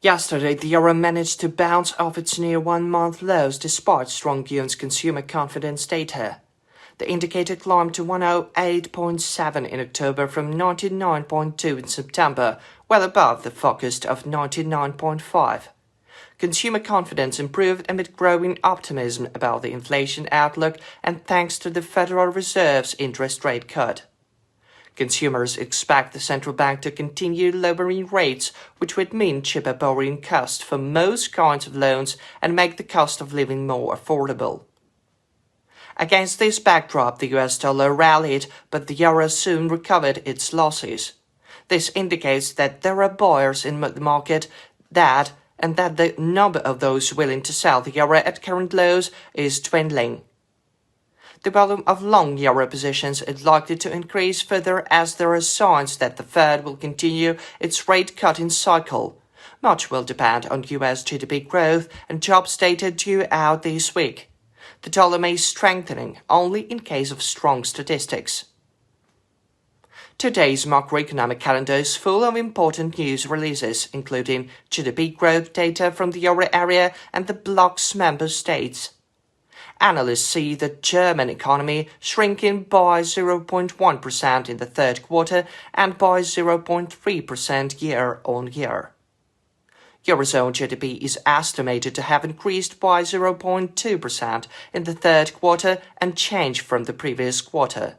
Yesterday, the euro managed to bounce off its near one-month lows despite strong yuan's consumer confidence data. The indicator climbed to 108.7 in October from 99.2 in September, well above the forecast of 99.5. Consumer confidence improved amid growing optimism about the inflation outlook and thanks to the Federal Reserve's interest rate cut. Consumers expect the central bank to continue lowering rates, which would mean cheaper borrowing costs for most kinds of loans and make the cost of living more affordable. Against this backdrop, the US dollar rallied, but the euro soon recovered its losses. This indicates that there are buyers in the market that the number of those willing to sell the euro at current lows is dwindling. The volume of long euro positions is likely to increase further as there are signs that the Fed will continue its rate-cutting cycle. Much will depend on US GDP growth and jobs data due out this week. The dollar may strengthening only in case of strong statistics. Today's macroeconomic calendar is full of important news releases, including GDP growth data from the euro area and the bloc's member states. Analysts see the German economy shrinking by 0.1% in the third quarter and by 0.3% year-on-year. Eurozone GDP is estimated to have increased by 0.2% in the third quarter, unchanged from the previous quarter.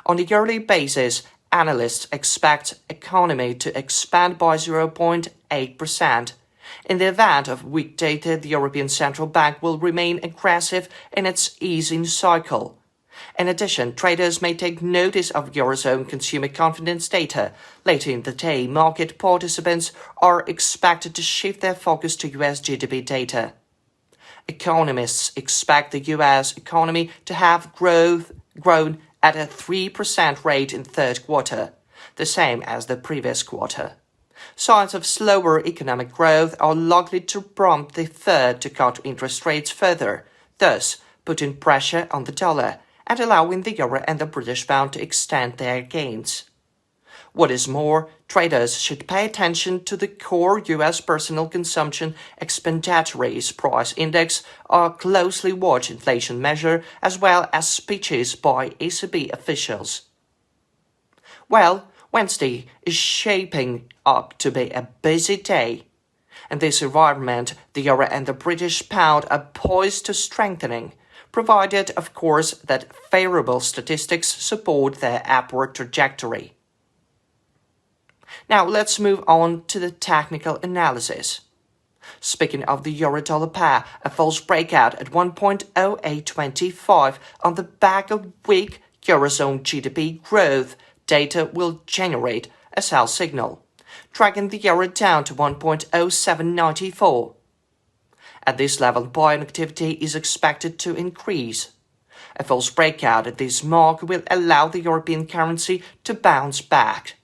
On a yearly basis, analysts expect economy to expand by 0.8%. In the event of weak data, the European Central Bank will remain aggressive in its easing cycle. In addition, traders may take notice of Eurozone consumer confidence data. Later in the day, market participants are expected to shift their focus to US GDP data. Economists expect the US economy to have grown at a 3% rate in the third quarter, the same as the previous quarter. Signs of slower economic growth are likely to prompt the Fed to cut interest rates further, thus putting pressure on the dollar and allowing the euro and the British pound to extend their gains. What is more, traders should pay attention to the core US personal consumption expenditures price index, a closely watched inflation measure, as well as speeches by ECB officials. Well, Wednesday is shaping up to be a busy day. In this environment, the euro and the British pound are poised to strengthening, provided, of course, that favorable statistics support their upward trajectory. Now let's move on to the technical analysis. Speaking of the euro-dollar pair, a false breakout at 1.0825 on the back of weak Eurozone GDP growth data will generate a sell signal, dragging the euro down to 1.0794. At this level, buying activity is expected to increase. A false breakout at this mark will allow the European currency to bounce back.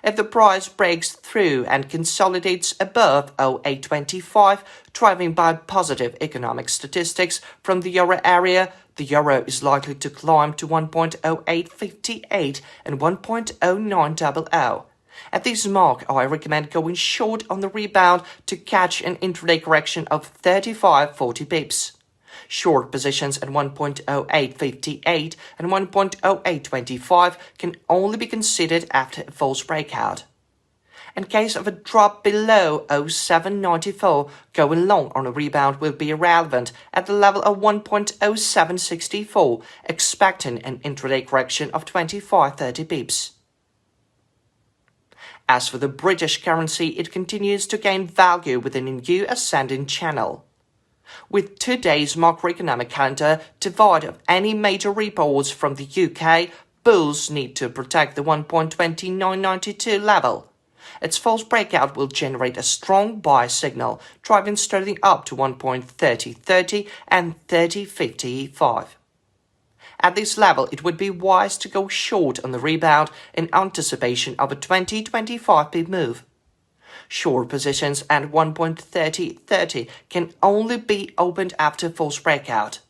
If the price breaks through and consolidates above 0.825, driven by positive economic statistics from the euro area, the euro is likely to climb to 1.0858 and 1.0900. At this mark, I recommend going short on the rebound to catch an intraday correction of 35-40 pips. Short positions at 1.0858 and 1.0825 can only be considered after a false breakout. In case of a drop below 0.794, going long on a rebound will be irrelevant at the level of 1.0764, expecting an intraday correction of 25-30 pips. As for the British currency, it continues to gain value within a new ascending channel. With today's macroeconomic calendar devoid of any major reports from the UK, bulls need to protect the 1.2992 level. Its false breakout will generate a strong buy signal, driving sterling up to 1.3030 and 30.55. At this level, it would be wise to go short on the rebound in anticipation of a 20-25 pip move. Short positions at 1.3030 can only be opened after false breakout.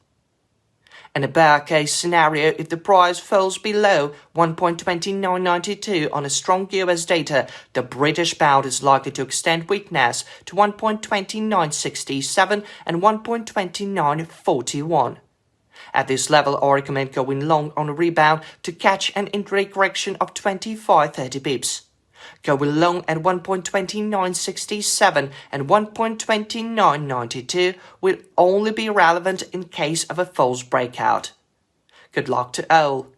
In a bear case scenario, if the price falls below 1.2992 on a strong US data, the British pound is likely to extend weakness to 1.2967 and 1.2941. At this level, I recommend going long on a rebound to catch an intraday correction of 25-30 pips. Going long at 1.2967 and 1.2992 will only be relevant in case of a false breakout. Good luck to all.